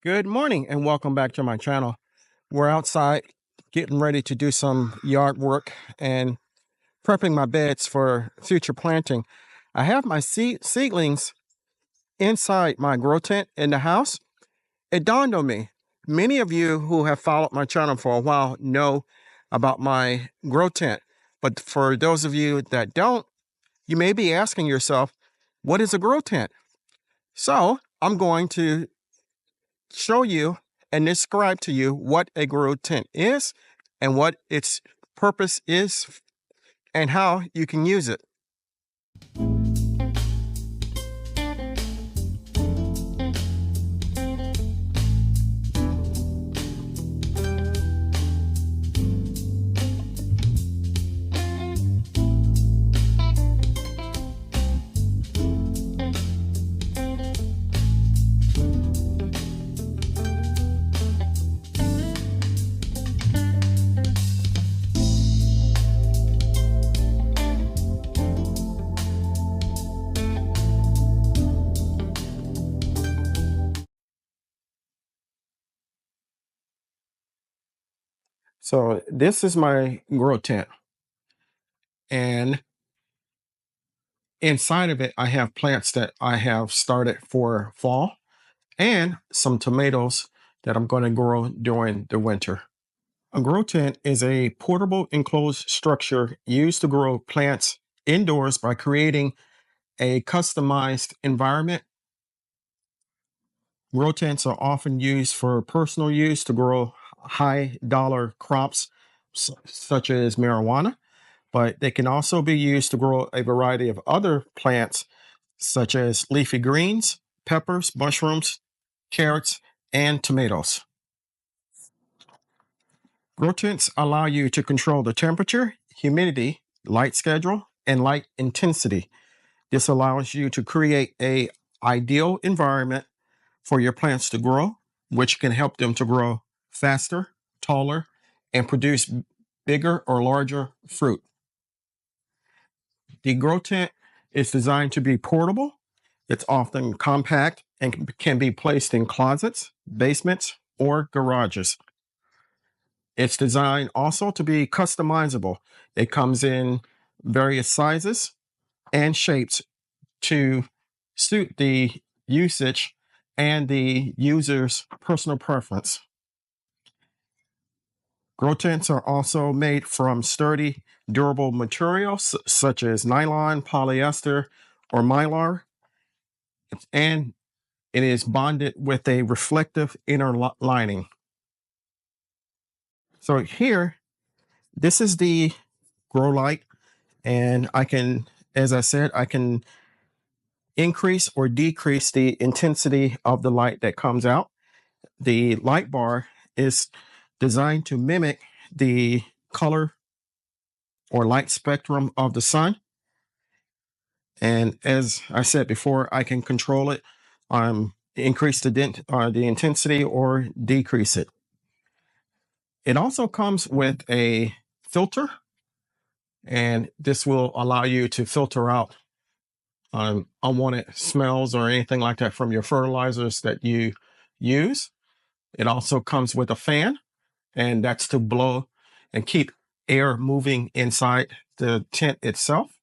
Good morning and welcome back to my channel. We're outside getting ready to do some yard work and prepping my beds for future planting. I have my seedlings inside my grow tent in the house. It dawned on me, many of you who have followed my channel for a while know about my grow tent. But for those of you that don't, you may be asking yourself, what is a grow tent? So I'm going to show you and describe to you what a grow tent is and what its purpose is and how you can use it. So this is my grow tent, and inside of it I have plants that I have started for fall and some tomatoes that I'm going to grow during the winter. A grow tent is a portable enclosed structure used to grow plants indoors by creating a customized environment. Grow tents are often used for personal use to grow high dollar crops such as marijuana, but they can also be used to grow a variety of other plants such as leafy greens, peppers, mushrooms, carrots, and tomatoes. Grow tents allow you to control the temperature, humidity, light schedule, and light intensity. This allows you to create a ideal environment for your plants to grow, which can help them to grow faster, taller, and produce bigger or larger fruit. The grow tent is designed to be portable. It's often compact and can be placed in closets, basements, or garages. It's designed also to be customizable. It comes in various sizes and shapes to suit the usage and the user's personal preference. Grow tents are also made from sturdy, durable materials such as nylon, polyester, or mylar, and it is bonded with a reflective inner lining. So here, this is the grow light, and I can, as I said, I can increase or decrease the intensity of the light that comes out. The light bar is designed to mimic the color or light spectrum of the sun. And as I said before, I can control it, increase the intensity or decrease it. It also comes with a filter, and this will allow you to filter out unwanted smells or anything like that from your fertilizers that you use. It also comes with a fan, and that's to blow and keep air moving inside the tent itself.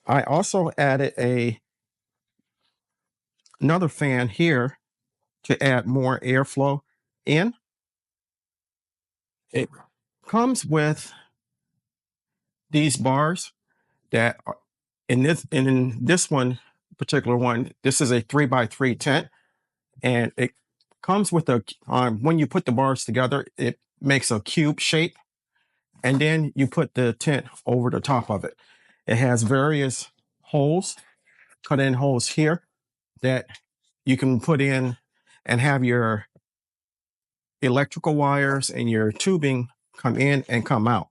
I also added another fan here to add more airflow in. It comes with these bars that are in this one particular one. This is a 3x3 tent, and it comes with a when you put the bars together, it makes a cube shape, and then you put the tent over the top of it. It has various holes, cut-in holes here that you can put in and have your electrical wires and your tubing come in and come out.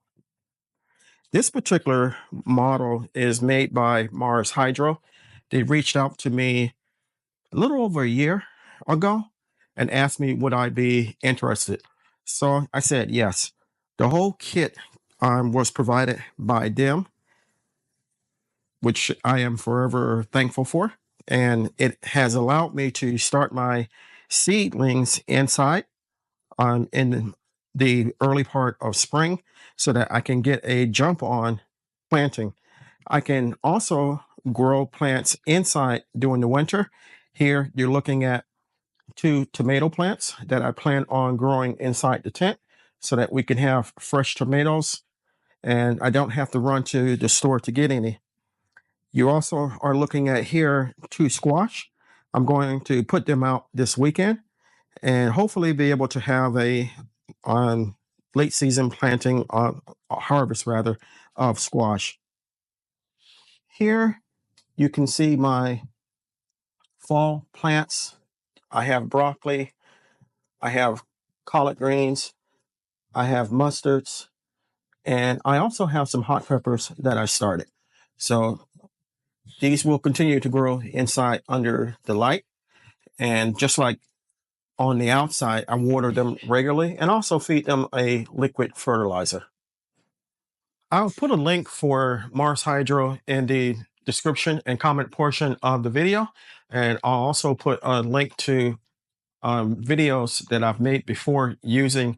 This particular model is made by Mars Hydro. They reached out to me a little over a year ago and asked me would I be interested. So I said yes. The whole kit was provided by them, which I am forever thankful for. and it has allowed me to start my seedlings inside in the early part of spring so that I can get a jump on planting. I can also grow plants inside during the winter. Here you're looking at 2 tomato plants that I plan on growing inside the tent so that we can have fresh tomatoes and I don't have to run to the store to get any. You also are looking at here 2 squash. I'm going to put them out this weekend and hopefully be able to have a um, late season planting, harvest rather, of squash. Here you can see my fall plants. I have broccoli, I have collard greens, I have mustards, and I also have some hot peppers that I started. So these will continue to grow inside under the light. And just like on the outside, I water them regularly and also feed them a liquid fertilizer. I'll put a link for Mars Hydro in the description and comment portion of the video. And I'll also put a link to videos that I've made before using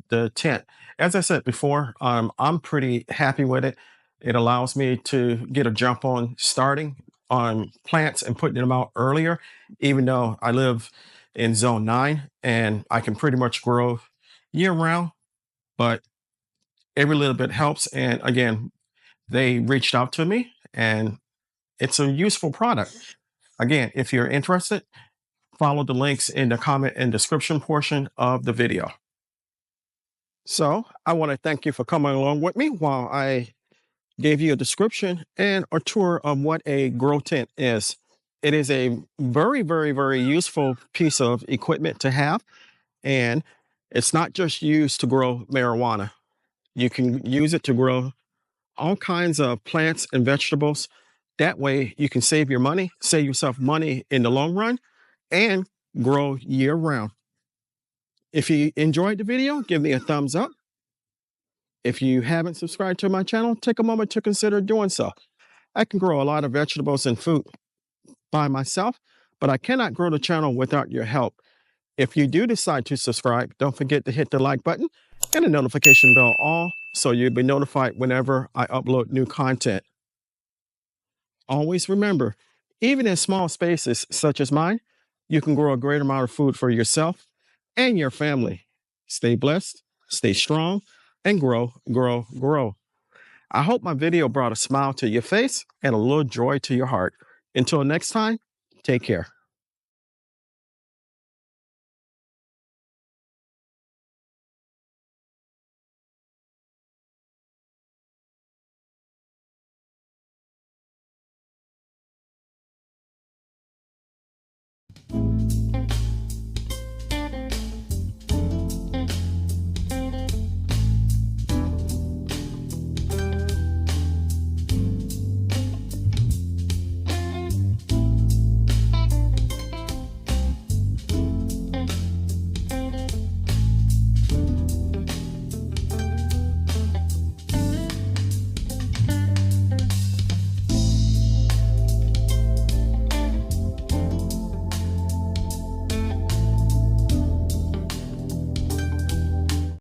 the tent. As I said before, I'm pretty happy with it. It allows me to get a jump on starting on plants and putting them out earlier, even though I live in zone 9 and I can pretty much grow year round, but every little bit helps. And again, they reached out to me and it's a useful product. Again, if you're interested, follow the links in the comment and description portion of the video. So I want to thank you for coming along with me while I gave you a description and a tour of what a grow tent is. It is a very, very, very useful piece of equipment to have. And it's not just used to grow marijuana. You can use it to grow all kinds of plants and vegetables. That way you can save your money, save yourself money in the long run, and grow year round. If you enjoyed the video, give me a thumbs up. If you haven't subscribed to my channel, take a moment to consider doing so. I can grow a lot of vegetables and fruit by myself, but I cannot grow the channel without your help. If you do decide to subscribe, don't forget to hit the like button and the notification bell all so you'll be notified whenever I upload new content. Always remember, even in small spaces such as mine, you can grow a great amount of food for yourself and your family. Stay blessed, stay strong, and grow, grow, grow. I hope my video brought a smile to your face and a little joy to your heart. Until next time, take care.